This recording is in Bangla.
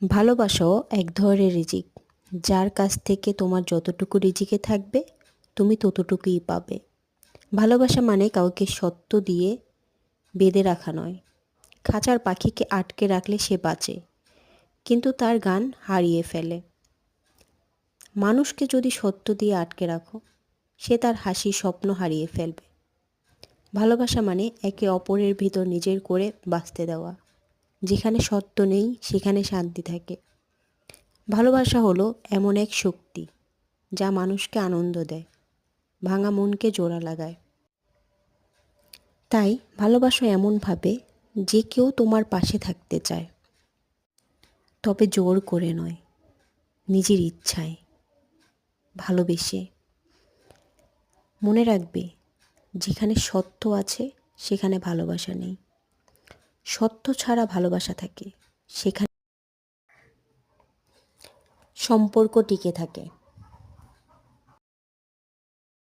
ভালোবাসাও এক ধরনের রিজিক, যার কাছ থেকে তোমার যতটুকু রিজিকে থাকবে তুমি ততটুকুই পাবে। ভালোবাসা মানে কাউকে সত্য দিয়ে বেঁধে রাখা নয়। খাঁচার পাখিকে আটকে রাখলে সে বাঁচে, কিন্তু তার গান হারিয়ে ফেলে। মানুষকে যদি সত্য দিয়ে আটকে রাখো, সে তার হাসি স্বপ্ন হারিয়ে ফেলবে। ভালোবাসা মানে একে অপরের ভিতর নিজের করে বাঁচতে দেওয়া। যেখানে সত্য নেই সেখানে শান্তি থাকে। ভালোবাসা হলো এমন এক শক্তি যা মানুষকে আনন্দ দেয়, ভাঙা মনকে জোড়া লাগায়। তাই ভালোবাসা এমনভাবে যে কেউ তোমার পাশে থাকতে চায়, তবে জোর করে নয়, নিজের ইচ্ছায়, ভালোবেসে। মনে রাখবে, যেখানে সত্য আছে সেখানে ভালোবাসা নেই। সত্য ছাড়া ভালোবাসা থাকে, সেখানে সম্পর্ক টিকে থাকে।